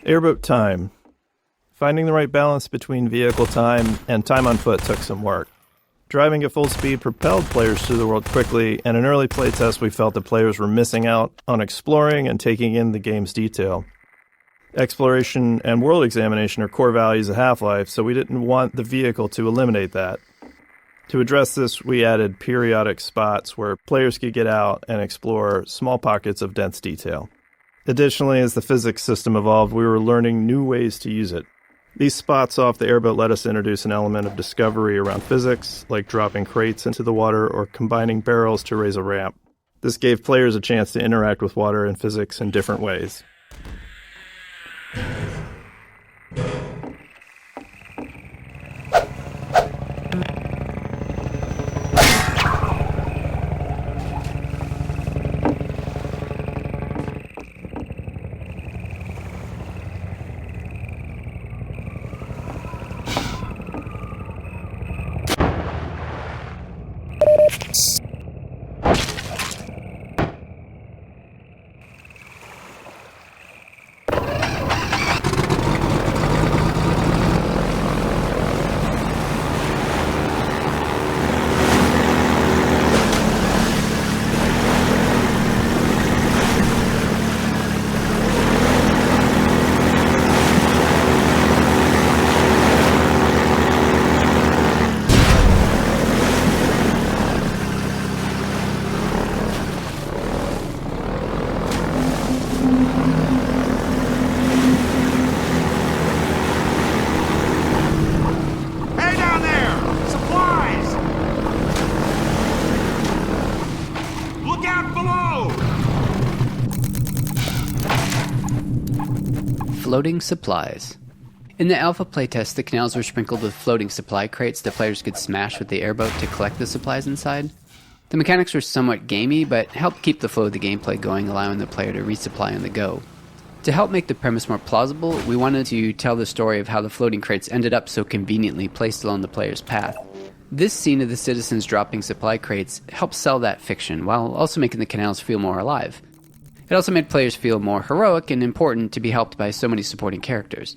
Airboat Time. Finding the right balance between vehicle time and time on foot took some work. Driving at full speed propelled players through the world quickly, and in early playtests we felt that players were missing out on exploring and taking in the game's detail. Exploration and world examination are core values of Half-Life, so we didn't want the vehicle to eliminate that. To address this, we added periodic spots where players could get out and explore small pockets of dense detail. Additionally, as the physics system evolved, we were learning new ways to use it. These spots off the airboat let us introduce an element of discovery around physics, like dropping crates into the water or combining barrels to raise a ramp. This gave players a chance to interact with water and physics in different ways. Floating supplies. In the alpha playtest, the canals were sprinkled with floating supply crates that players could smash with the airboat to collect the supplies inside. The mechanics were somewhat gamey, but helped keep the flow of the gameplay going, allowing the player to resupply on the go. To help make the premise more plausible, we wanted to tell the story of how the floating crates ended up so conveniently placed along the player's path. This scene of the citizens dropping supply crates helped sell that fiction, while also making the canals feel more alive. It also made players feel more heroic and important to be helped by so many supporting characters.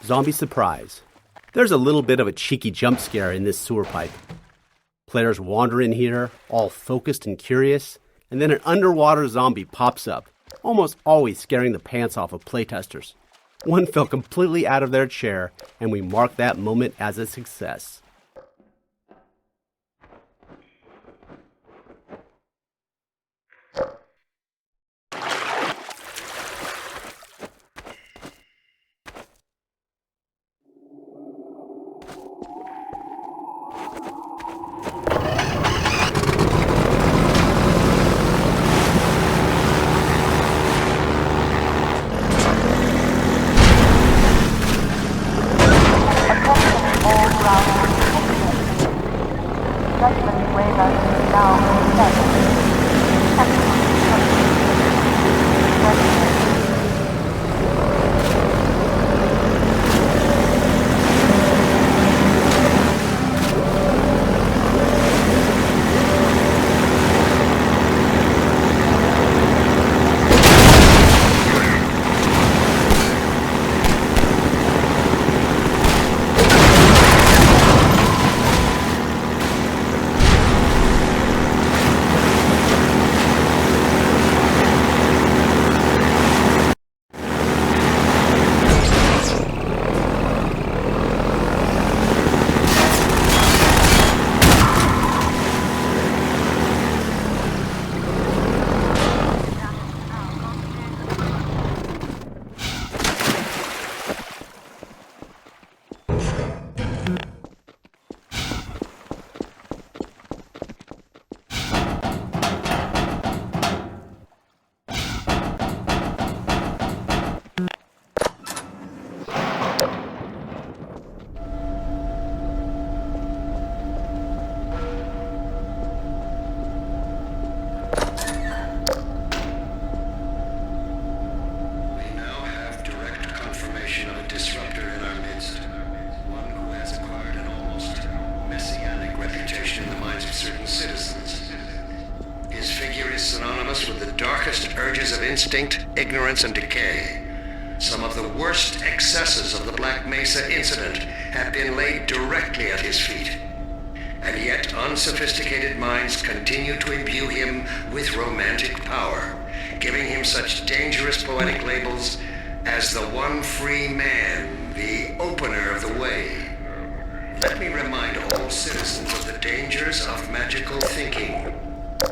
Zombie surprise. There's a little bit of a cheeky jump scare in this sewer pipe. Players wander in here, all focused and curious, and then an underwater zombie pops up, almost always scaring the pants off of playtesters. One fell completely out of their chair, and we marked that moment as a success. Instinct, ignorance, and decay. Some of the worst excesses of the Black Mesa incident have been laid directly at his feet. And yet unsophisticated minds continue to imbue him with romantic power, giving him such dangerous poetic labels as the one free man, the opener of the way. Let me remind all citizens of the dangers of magical thinking.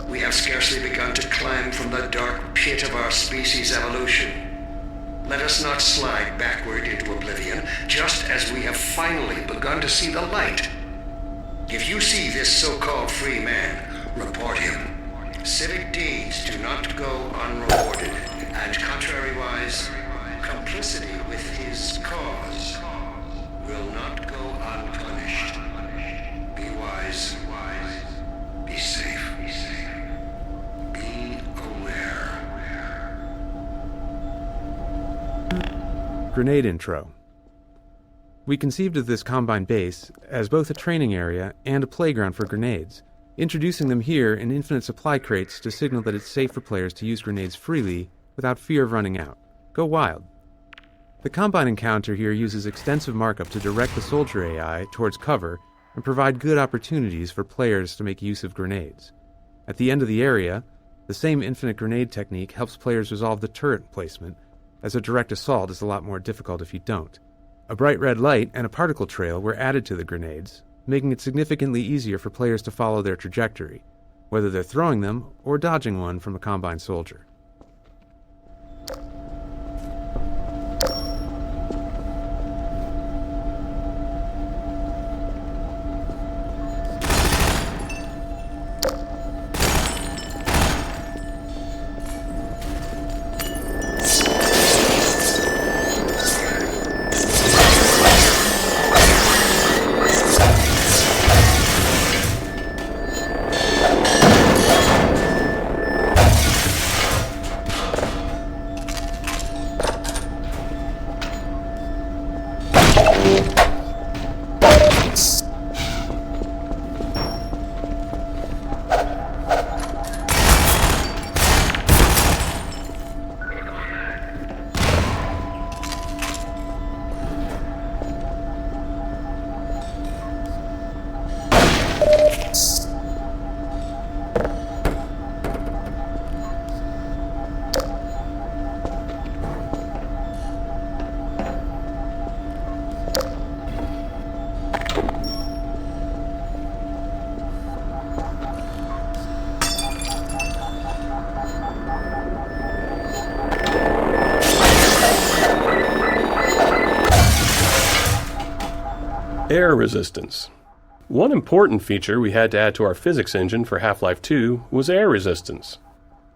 We have scarcely begun to climb from the dark pit of our species' evolution. Let us not slide backward into oblivion, just as we have finally begun to see the light. If you see this so-called free man, report him. Civic deeds do not go unrewarded, and contrariwise, complicity with his cause will not go unpunished. Be wise. Be safe. Be aware. Grenade intro. We conceived of this Combine base as both a training area and a playground for grenades, introducing them here in infinite supply crates to signal that it's safe for players to use grenades freely without fear of running out. Go wild. The Combine encounter here uses extensive markup to direct the soldier AI towards cover and provide good opportunities for players to make use of grenades. At the end of the area, the same infinite grenade technique helps players resolve the turret placement, as a direct assault is a lot more difficult if you don't. A bright red light and a particle trail were added to the grenades, making it significantly easier for players to follow their trajectory, whether they're throwing them or dodging one from a Combine soldier. Air resistance. One important feature we had to add to our physics engine for Half-Life 2 was air resistance.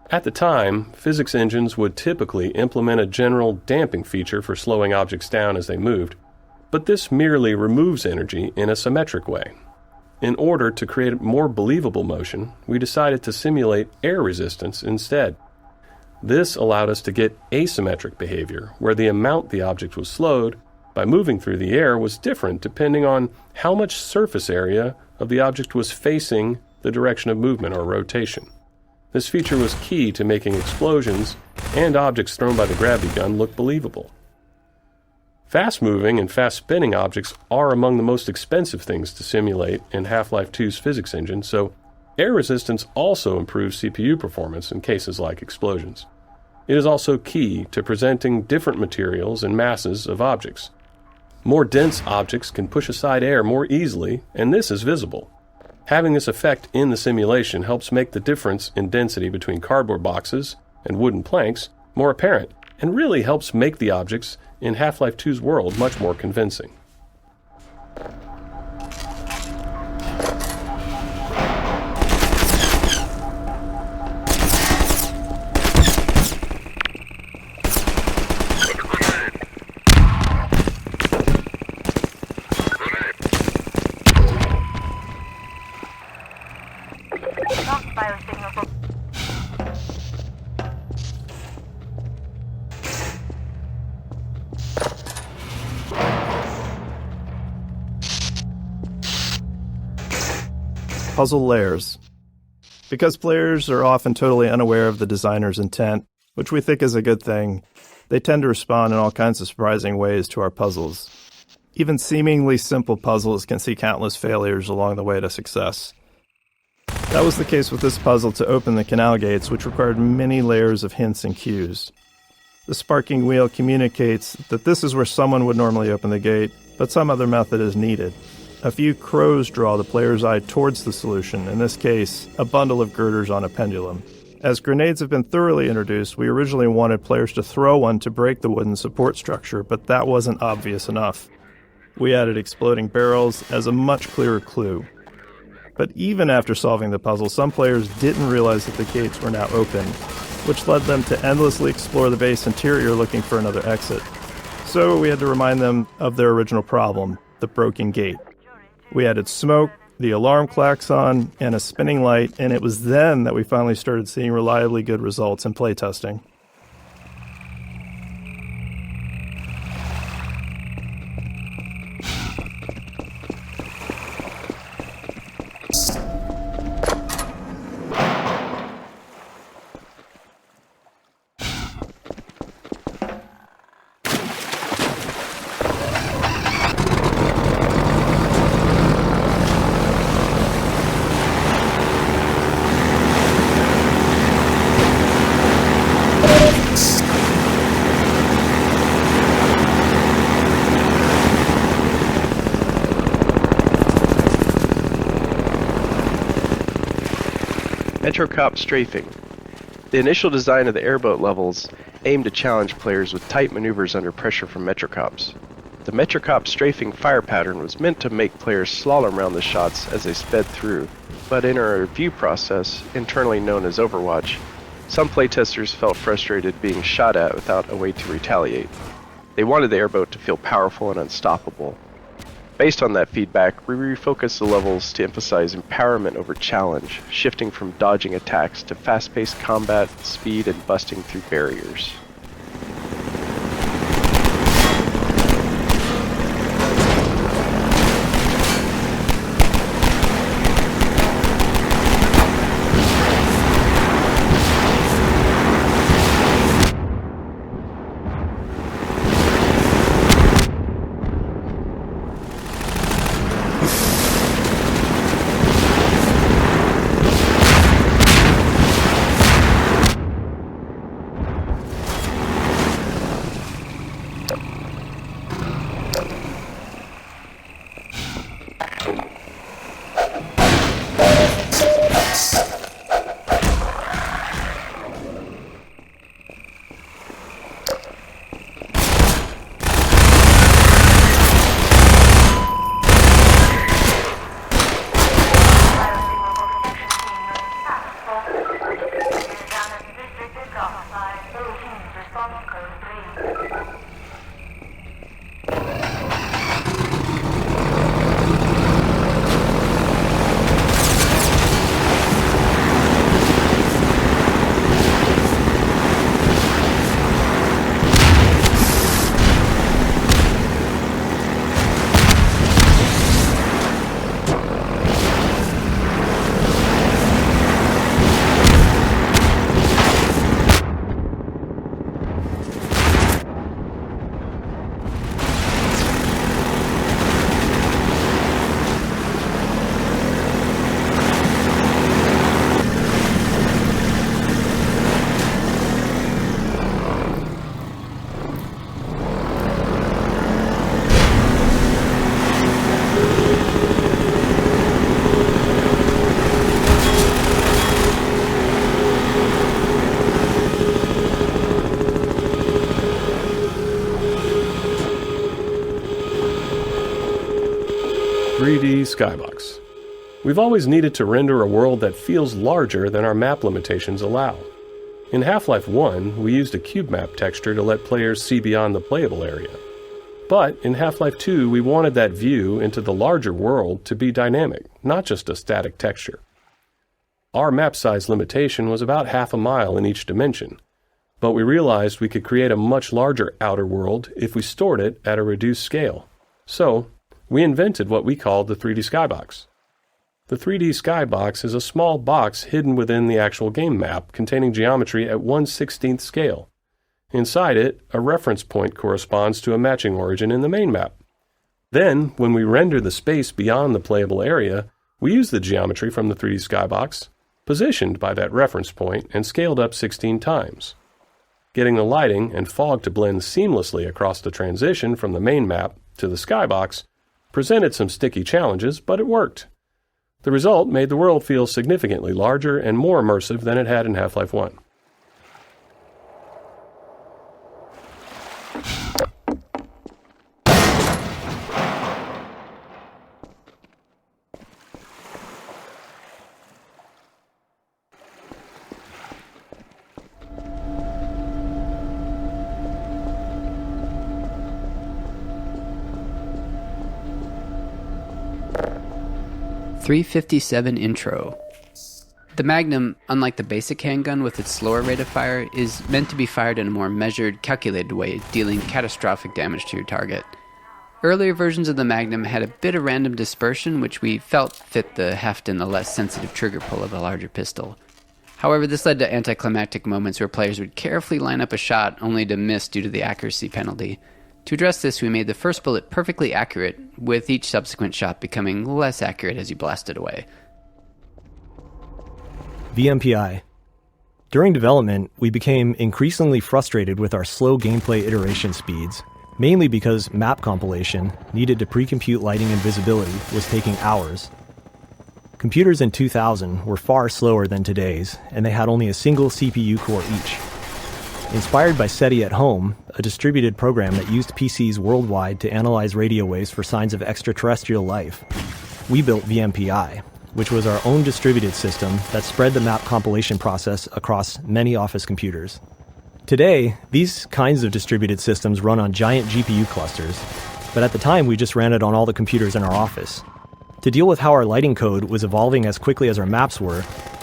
At the time, physics engines would typically implement a general damping feature for slowing objects down as they moved, but this merely removes energy in a symmetric way. In order to create more believable motion, we decided to simulate air resistance instead. This allowed us to get asymmetric behavior, where the amount the object was slowed by moving through the air was different depending on how much surface area of the object was facing the direction of movement or rotation. This feature was key to making explosions and objects thrown by the gravity gun look believable. Fast-moving and fast-spinning objects are among the most expensive things to simulate in Half-Life 2's physics engine, so air resistance also improves CPU performance in cases like explosions. It is also key to presenting different materials and masses of objects. More dense objects can push aside air more easily, and this is visible. Having this effect in the simulation helps make the difference in density between cardboard boxes and wooden planks more apparent, and really helps make the objects in Half-Life 2's world much more convincing. Puzzle layers. Because players are often totally unaware of the designer's intent, which we think is a good thing, they tend to respond in all kinds of surprising ways to our puzzles. Even seemingly simple puzzles can see countless failures along the way to success. That was the case with this puzzle to open the canal gates, which required many layers of hints and cues. The sparking wheel communicates that this is where someone would normally open the gate, but some other method is needed. A few crows draw the player's eye towards the solution, in this case, a bundle of girders on a pendulum. As grenades have been thoroughly introduced, we originally wanted players to throw one to break the wooden support structure, but that wasn't obvious enough. We added exploding barrels as a much clearer clue. But even after solving the puzzle, some players didn't realize that the gates were now open, which led them to endlessly explore the base interior looking for another exit. So we had to remind them of their original problem, the broken gate. We added smoke, the alarm klaxon, and a spinning light, and it was then that we finally started seeing reliably good results in playtesting. Cop Strafing. The initial design of the airboat levels aimed to challenge players with tight maneuvers under pressure from Metrocops. The Cop Strafing fire pattern was meant to make players slalom around the shots as they sped through, but in a review process, internally known as Overwatch, some playtesters felt frustrated being shot at without a way to retaliate. They wanted the airboat to feel powerful and unstoppable. Based on that feedback, we refocused the levels to emphasize empowerment over challenge, shifting from dodging attacks to fast-paced combat, speed, and busting through barriers. Skybox. We've always needed to render a world that feels larger than our map limitations allow. In Half-Life 1, we used a cube map texture to let players see beyond the playable area. But in Half-Life 2, we wanted that view into the larger world to be dynamic, not just a static texture. Our map size limitation was about half a mile in each dimension, but we realized we could create a much larger outer world if we stored it at a reduced scale. So, we invented what we called the 3D Skybox. The 3D Skybox is a small box hidden within the actual game map containing geometry at 1/16th scale. Inside it, a reference point corresponds to a matching origin in the main map. Then, when we render the space beyond the playable area, we use the geometry from the 3D Skybox, positioned by that reference point and scaled up 16 times. Getting the lighting and fog to blend seamlessly across the transition from the main map to the Skybox presented some sticky challenges, but it worked. The result made the world feel significantly larger and more immersive than it had in Half-Life 1. .357 Intro. The Magnum, unlike the basic handgun with its slower rate of fire, is meant to be fired in a more measured, calculated way, dealing catastrophic damage to your target. Earlier versions of the Magnum had a bit of random dispersion, which we felt fit the heft and the less sensitive trigger pull of the larger pistol. However, this led to anticlimactic moments where players would carefully line up a shot only to miss due to the accuracy penalty. To address this, we made the first bullet perfectly accurate, with each subsequent shot becoming less accurate as you blasted away. VMPI. During development, we became increasingly frustrated with our slow gameplay iteration speeds, mainly because map compilation, needed to pre-compute lighting and visibility, was taking hours. Computers in 2000 were far slower than today's, and they had only a single CPU core each. Inspired by SETI at Home, a distributed program that used PCs worldwide to analyze radio waves for signs of extraterrestrial life, we built VMPI, which was our own distributed system that spread the map compilation process across many office computers. Today, these kinds of distributed systems run on giant GPU clusters, but at the time we just ran it on all the computers in our office. To deal with how our lighting code was evolving as quickly as our maps were,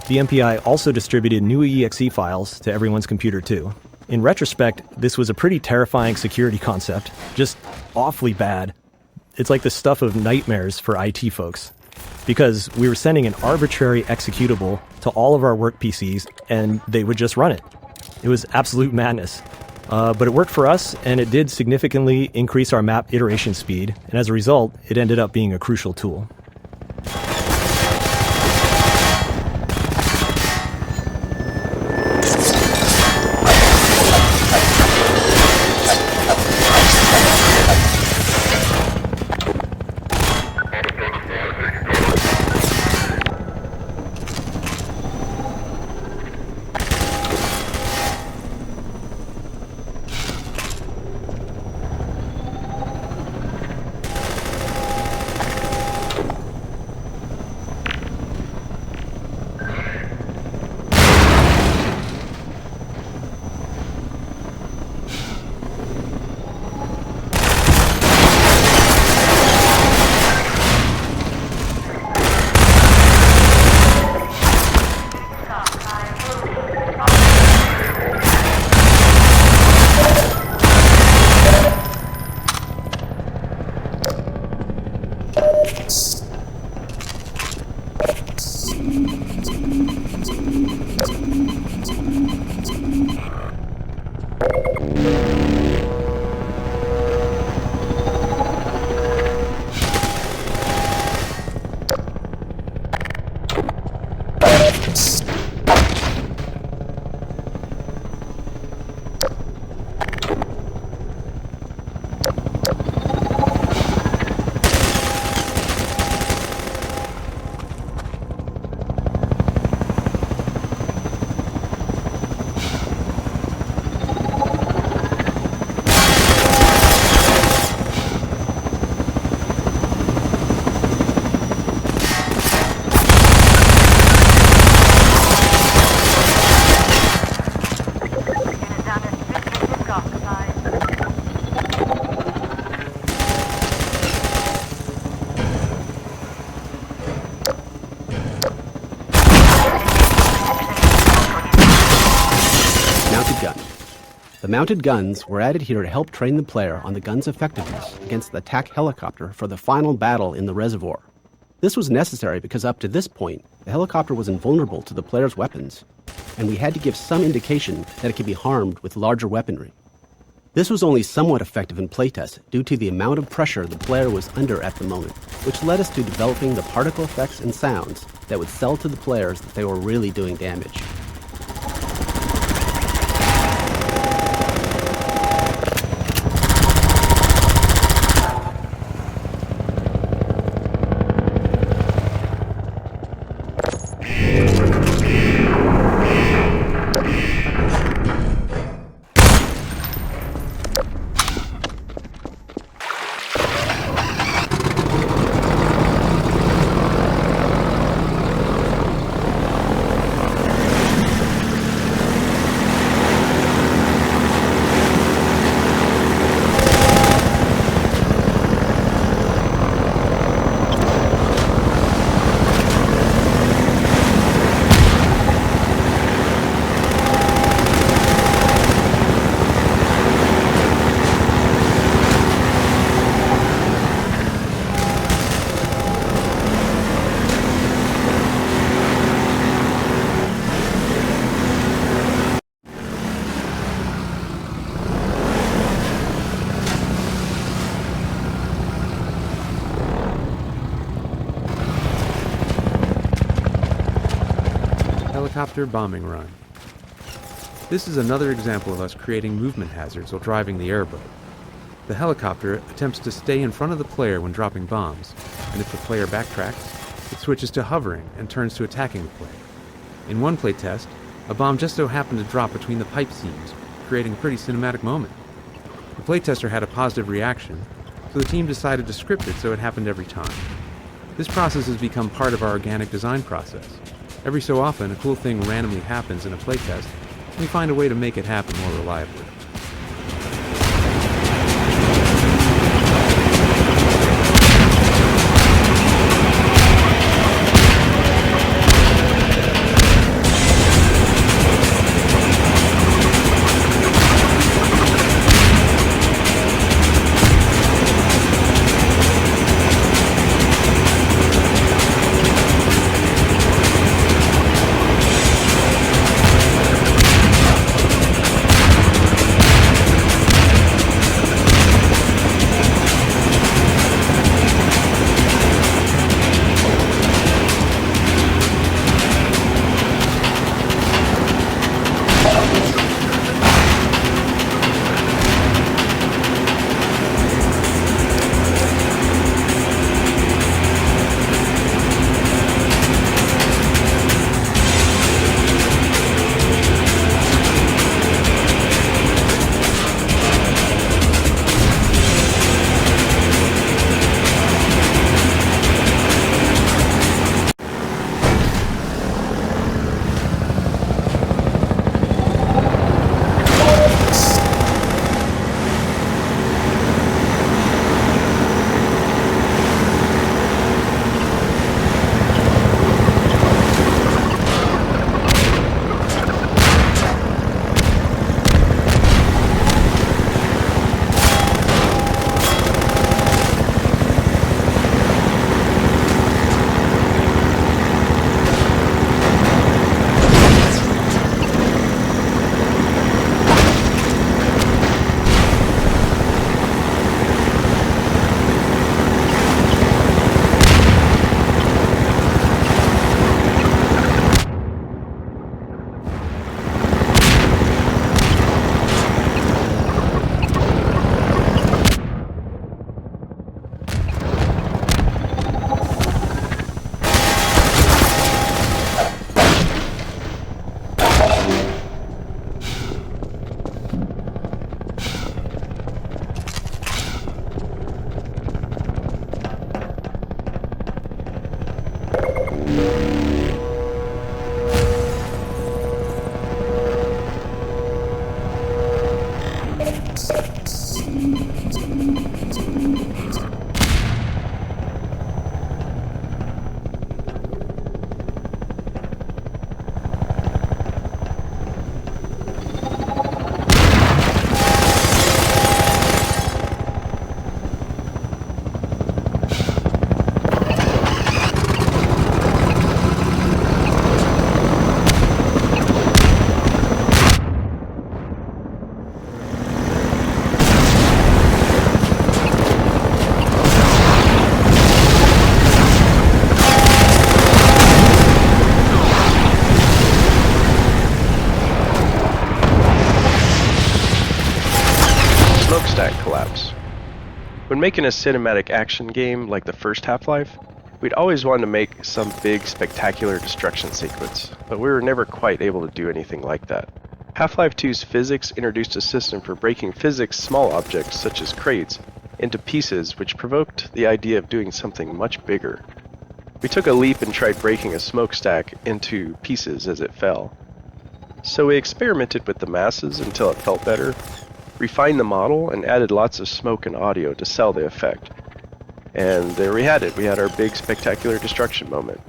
VMPI also distributed new exe files to everyone's computer too. In retrospect, this was a pretty terrifying security concept, just awfully bad. It's like the stuff of nightmares for IT folks, because we were sending an arbitrary executable to all of our work PCs and they would just run it. It was absolute madness. But it worked for us, and it did significantly increase our map iteration speed, and as a result, it ended up being a crucial tool. The mounted guns were added here to help train the player on the gun's effectiveness against the attack helicopter for the final battle in the reservoir. This was necessary because up to this point, the helicopter was invulnerable to the player's weapons, and we had to give some indication that it could be harmed with larger weaponry. This was only somewhat effective in playtest due to the amount of pressure the player was under at the moment, which led us to developing the particle effects and sounds that would sell to the players that they were really doing damage. Helicopter Bombing Run. This is another example of us creating movement hazards while driving the airboat. The helicopter attempts to stay in front of the player when dropping bombs, and if the player backtracks, it switches to hovering and turns to attacking the player. In one playtest, a bomb just so happened to drop between the pipe seams, creating a pretty cinematic moment. The playtester had a positive reaction, so the team decided to script it so it happened every time. This process has become part of our organic design process. Every so often, a cool thing randomly happens in a playtest, and we find a way to make it happen more reliably. Smokestack Collapse. When making a cinematic action game like the first Half-Life, we'd always wanted to make some big, spectacular destruction sequence, but we were never quite able to do anything like that. Half-Life 2's physics introduced a system for breaking physics small objects, such as crates, into pieces, which provoked the idea of doing something much bigger. We took a leap and tried breaking a smokestack into pieces as it fell. So we experimented with the masses until it felt better, refined the model, and added lots of smoke and audio to sell the effect. And there we had it. We had our big spectacular destruction moment.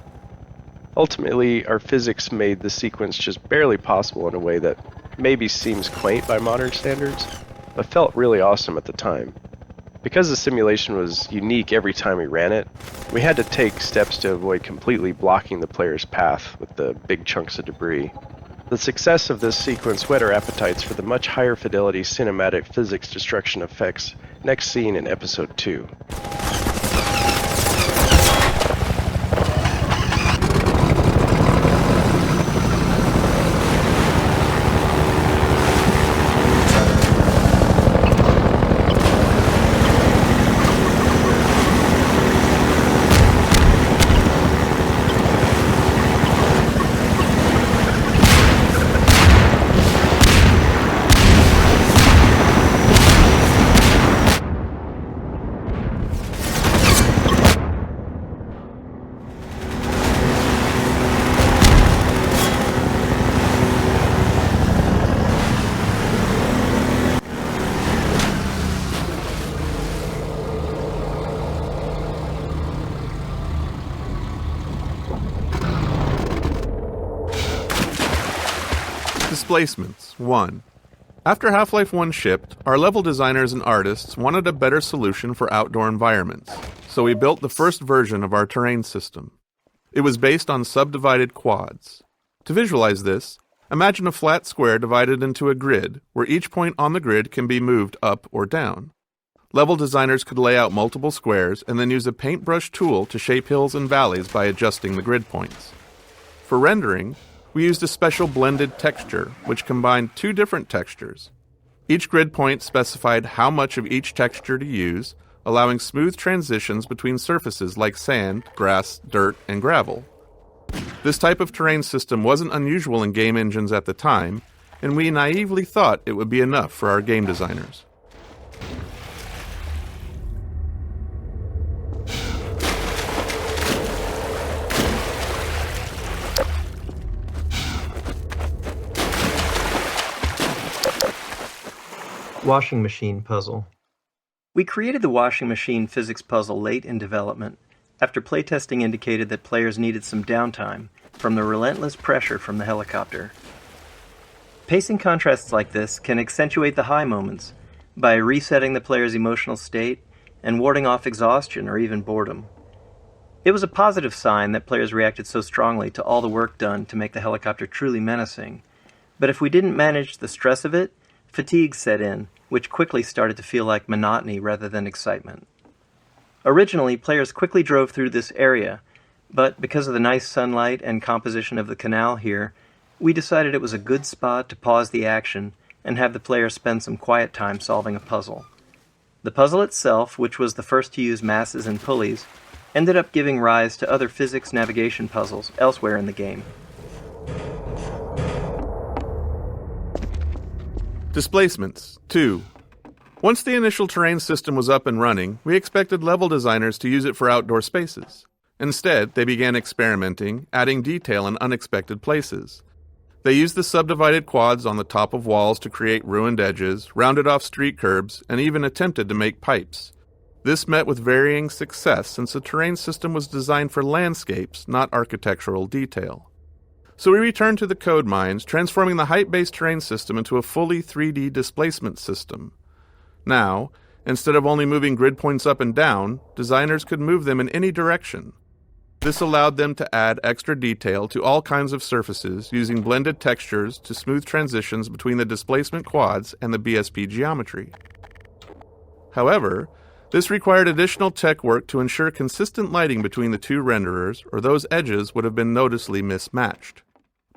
Ultimately, our physics made the sequence just barely possible in a way that maybe seems quaint by modern standards, but felt really awesome at the time. Because the simulation was unique every time we ran it, we had to take steps to avoid completely blocking the player's path with the big chunks of debris. The success of this sequence whet our appetites for the much higher fidelity cinematic physics destruction effects next seen in Episode 2. Displacements I. After Half-Life 1 shipped, our level designers and artists wanted a better solution for outdoor environments, so we built the first version of our terrain system. It was based on subdivided quads. To visualize this, imagine a flat square divided into a grid, where each point on the grid can be moved up or down. Level designers could lay out multiple squares and then use a paintbrush tool to shape hills and valleys by adjusting the grid points. For rendering, we used a special blended texture, which combined two different textures. Each grid point specified how much of each texture to use, allowing smooth transitions between surfaces like sand, grass, dirt, and gravel. This type of terrain system wasn't unusual in game engines at the time, and we naively thought it would be enough for our game designers. Washing machine puzzle. We created the washing machine physics puzzle late in development, after playtesting indicated that players needed some downtime from the relentless pressure from the helicopter. Pacing contrasts like this can accentuate the high moments by resetting the player's emotional state and warding off exhaustion or even boredom. It was a positive sign that players reacted so strongly to all the work done to make the helicopter truly menacing, but if we didn't manage the stress of it, fatigue set in, which quickly started to feel like monotony rather than excitement. Originally, players quickly drove through this area, but because of the nice sunlight and composition of the canal here, we decided it was a good spot to pause the action and have the player spend some quiet time solving a puzzle. The puzzle itself, which was the first to use masses and pulleys, ended up giving rise to other physics navigation puzzles elsewhere in the game. Displacements II. Once the initial terrain system was up and running, we expected level designers to use it for outdoor spaces. Instead, they began experimenting, adding detail in unexpected places. They used the subdivided quads on the top of walls to create ruined edges, rounded off street curbs, and even attempted to make pipes. This met with varying success since the terrain system was designed for landscapes, not architectural detail. So we returned to the code mines, transforming the height-based terrain system into a fully 3D displacement system. Now, instead of only moving grid points up and down, designers could move them in any direction. This allowed them to add extra detail to all kinds of surfaces using blended textures to smooth transitions between the displacement quads and the BSP geometry. However, this required additional tech work to ensure consistent lighting between the two renderers, or those edges would have been noticeably mismatched.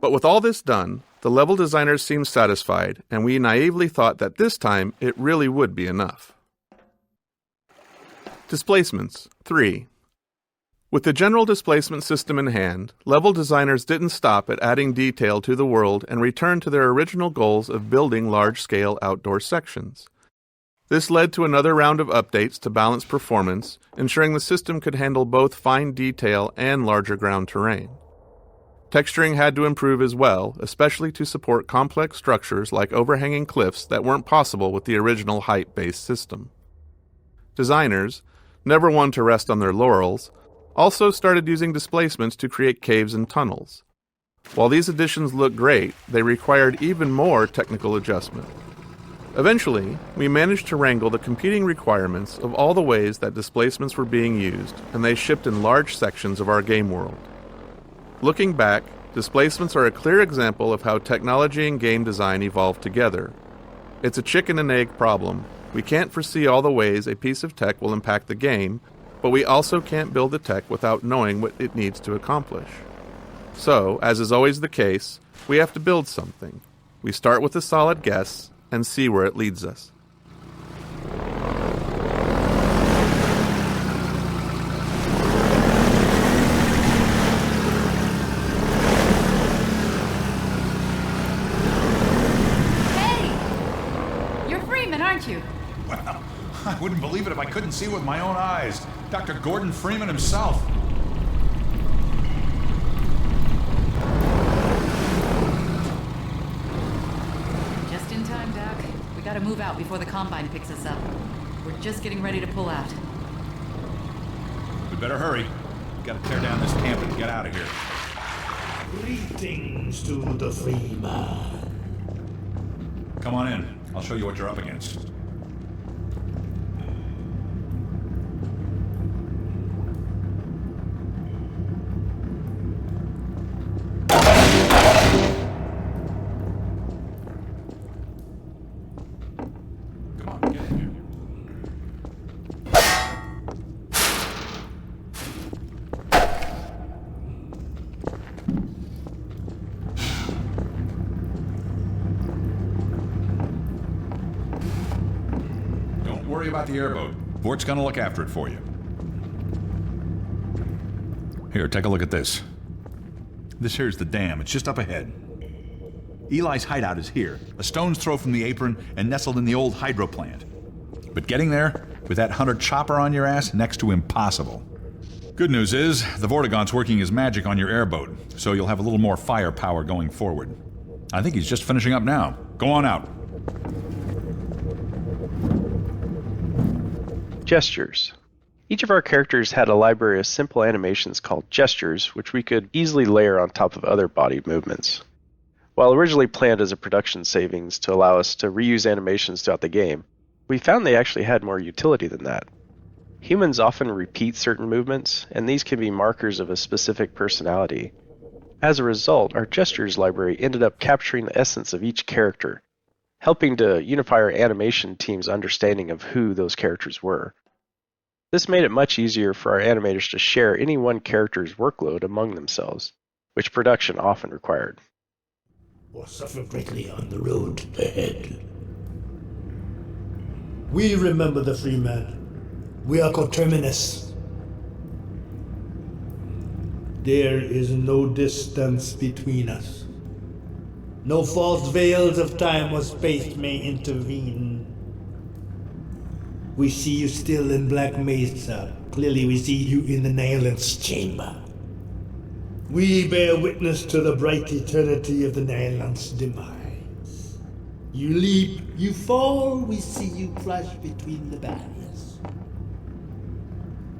But with all this done, the level designers seemed satisfied, and we naively thought that this time it really would be enough. Displacements III. With the general displacement system in hand, level designers didn't stop at adding detail to the world and returned to their original goals of building large-scale outdoor sections. This led to another round of updates to balance performance, ensuring the system could handle both fine detail and larger ground terrain. Texturing had to improve as well, especially to support complex structures like overhanging cliffs that weren't possible with the original height-based system. Designers, never one to rest on their laurels, also started using displacements to create caves and tunnels. While these additions looked great, they required even more technical adjustment. Eventually, we managed to wrangle the competing requirements of all the ways that displacements were being used, and they shipped in large sections of our game world. Looking back, displacements are a clear example of how technology and game design evolved together. It's a chicken and egg problem. We can't foresee all the ways a piece of tech will impact the game, but we also can't build the tech without knowing what it needs to accomplish. So, as is always the case, we have to build something. We start with a solid guess and see where it leads us. Hey! You're Freeman, aren't you? Well, I wouldn't believe it if I couldn't see it with my own eyes. Dr. Gordon Freeman himself. Just in time, Doc. We gotta move out before the Combine picks us up. We're just getting ready to pull out. We better hurry. We gotta tear down this camp and get out of here. Greetings to the Freeman. Come on in. I'll show you what you're up against. Worry about the airboat. Vort's gonna look after it for you. Here, take a look at this. This here's the dam. It's just up ahead. Eli's hideout is here, a stone's throw from the apron and nestled in the old hydro plant. But getting there, with that hunter chopper on your ass, next to impossible. Good news is, the Vortigaunt's working his magic on your airboat, so you'll have a little more firepower going forward. I think he's just finishing up now. Go on out. Gestures. Each of our characters had a library of simple animations called gestures, which we could easily layer on top of other body movements. While originally planned as a production savings to allow us to reuse animations throughout the game, we found they actually had more utility than that. Humans often repeat certain movements, and these can be markers of a specific personality. As a result, our gestures library ended up capturing the essence of each character, helping to unify our animation team's understanding of who those characters were. This made it much easier for our animators to share any one character's workload among themselves, which production often required. Or suffer greatly on the road ahead. We remember the Freeman. We are coterminous. There is no distance between us. No false veils of time or space may intervene. We see you still in Black Mesa. Clearly we see you in the Nylon's chamber. We bear witness to the bright eternity of the Nylon's demise. You leap, you fall, we see you crush between the barriers.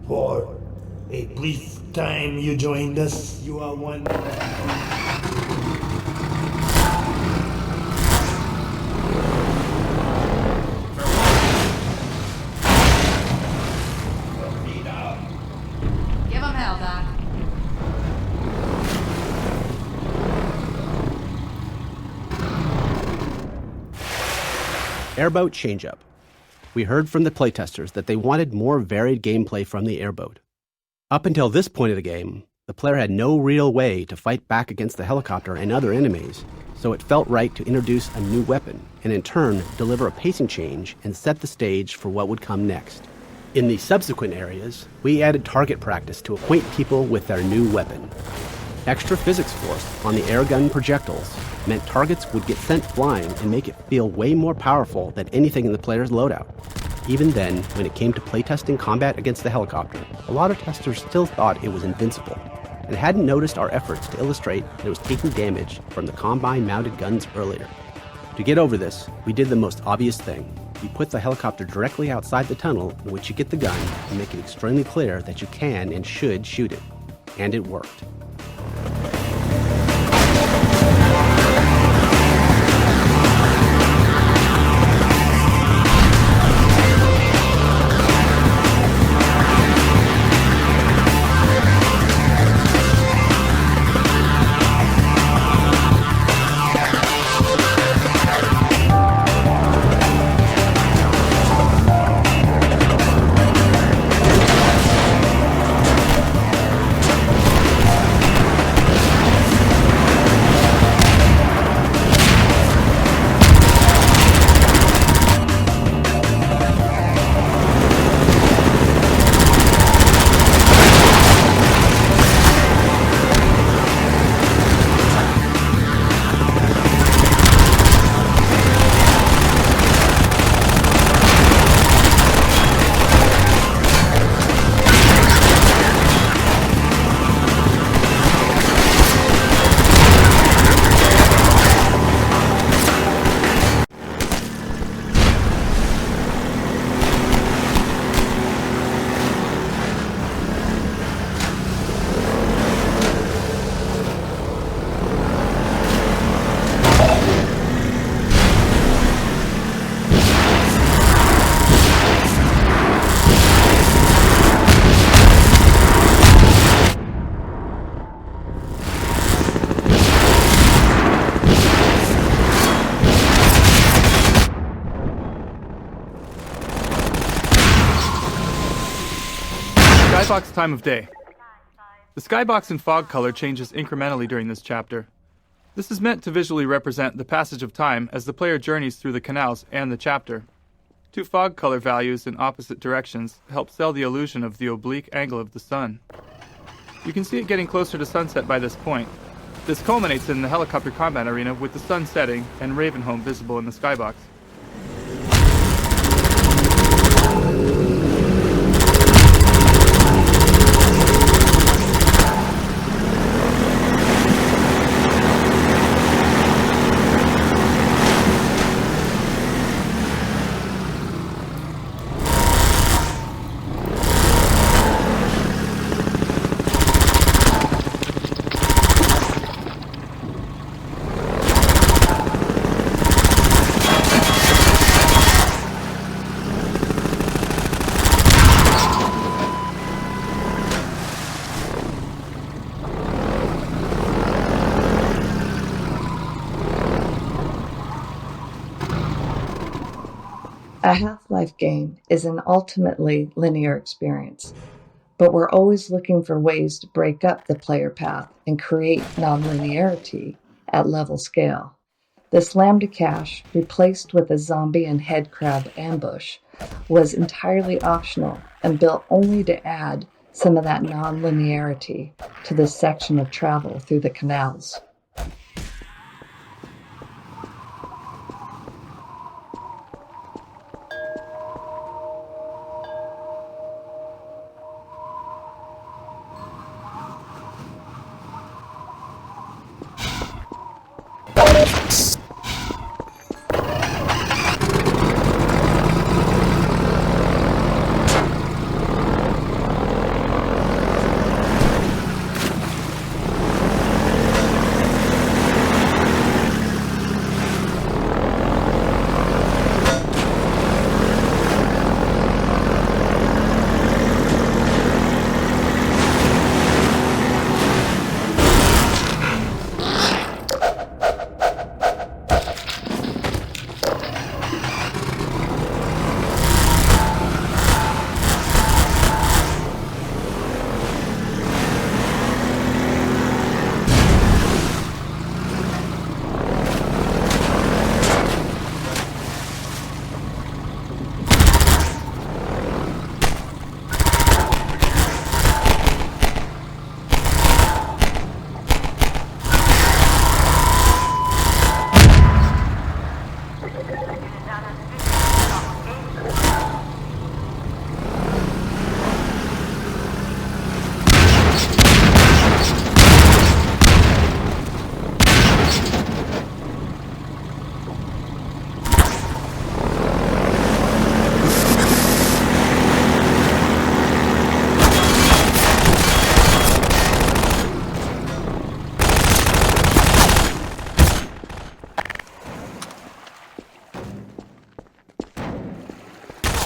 For a brief time you joined us, you are one. Give 'em hell, Doc. Airboat Change Up. We heard from the playtesters that they wanted more varied gameplay from the airboat. Up until this point of the game, the The player had no real way to fight back against the helicopter and other enemies, so it felt right to introduce a new weapon, and in turn deliver a pacing change and set the stage for what would come next. In the subsequent areas, we added target practice to acquaint people with their new weapon. Extra physics force on the airgun projectiles meant targets would get sent flying and make it feel way more powerful than anything in the player's loadout. Even then, when it came to playtesting combat against the helicopter, a lot of testers still thought it was invincible, and hadn't noticed our efforts to illustrate that it was taking damage from the Combine-mounted guns earlier. To get over this, we did the most obvious thing. We put the helicopter directly outside the tunnel in which you get the gun and make it extremely clear that you can and should shoot it. And it worked. Skybox time of day. The skybox and fog color changes incrementally during this chapter. This is meant to visually represent the passage of time as the player journeys through the canals and the chapter. Two fog color values in opposite directions help sell the illusion of the oblique angle of the sun. You can see it getting closer to sunset by this point. This culminates in the helicopter combat arena with the sun setting and Ravenholm visible in the skybox. A Half-Life game is an ultimately linear experience, but we're always looking for ways to break up the player path and create non-linearity at level scale. This lambda cache, replaced with a zombie and headcrab ambush, was entirely optional and built only to add some of that non-linearity to this section of travel through the canals.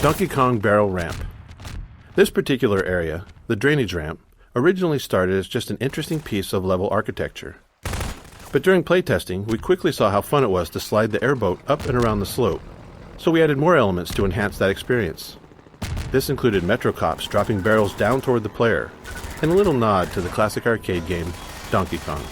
Donkey Kong Barrel Ramp. This particular area, the drainage ramp, originally started as just an interesting piece of level architecture. But during playtesting, we quickly saw how fun it was to slide the airboat up and around the slope, so we added more elements to enhance that experience. This included Metro Cops dropping barrels down toward the player, and a little nod to the classic arcade game, Donkey Kong.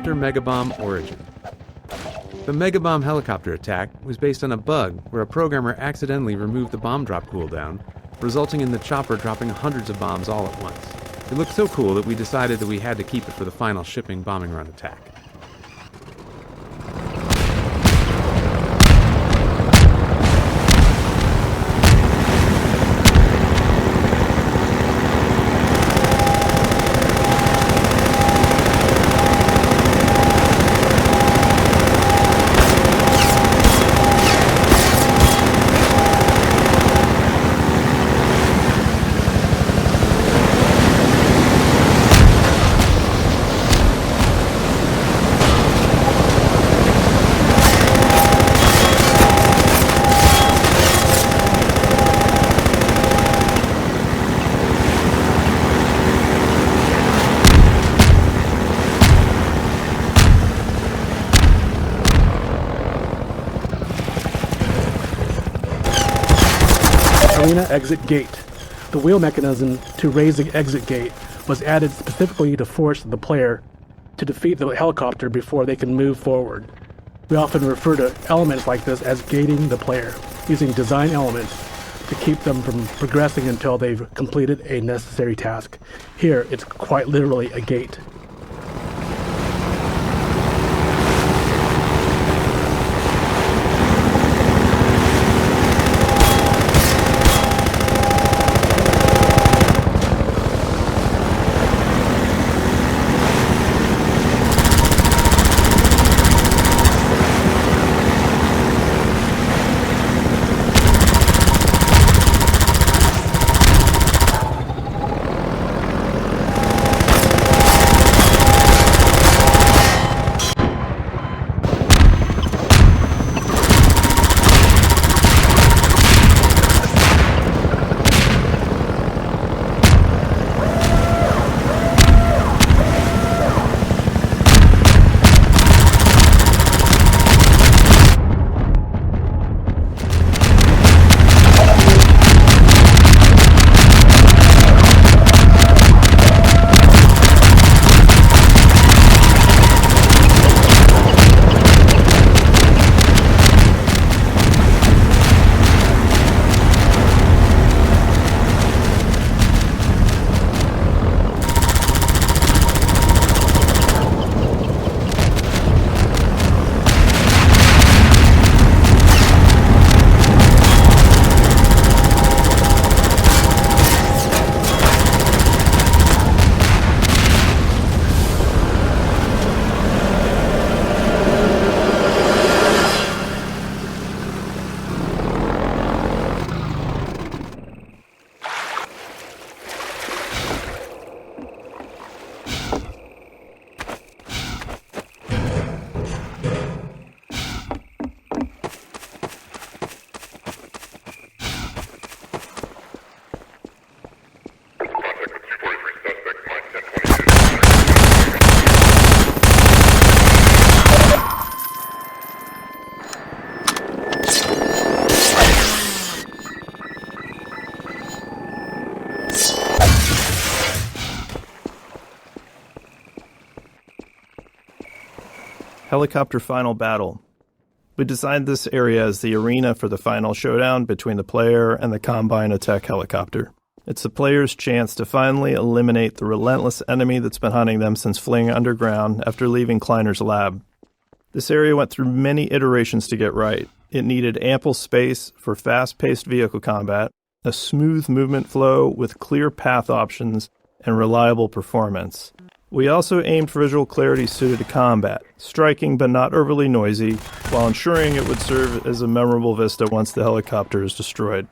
Helicopter Megabomb Origin. The Megabomb helicopter attack was based on a bug where a programmer accidentally removed the bomb drop cooldown, resulting in the chopper dropping hundreds of bombs all at once. It looked so cool that we decided that we had to keep it for the final shipping bombing run attack. Arena exit gate. The wheel mechanism to raise the exit gate was added specifically to force the player to defeat the helicopter before they can move forward. We often refer to elements like this as gating the player, using design elements to keep them from progressing until they've completed a necessary task. Here, it's quite literally a gate. Helicopter Final Battle. We designed this area as the arena for the final showdown between the player and the Combine attack helicopter. It's the player's chance to finally eliminate the relentless enemy that's been hunting them since fleeing underground after leaving Kleiner's lab. This area went through many iterations to get right. It needed ample space for fast-paced vehicle combat, a smooth movement flow with clear path options, and reliable performance. We also aimed for visual clarity suited to combat, striking but not overly noisy, while ensuring it would serve as a memorable vista once the helicopter is destroyed.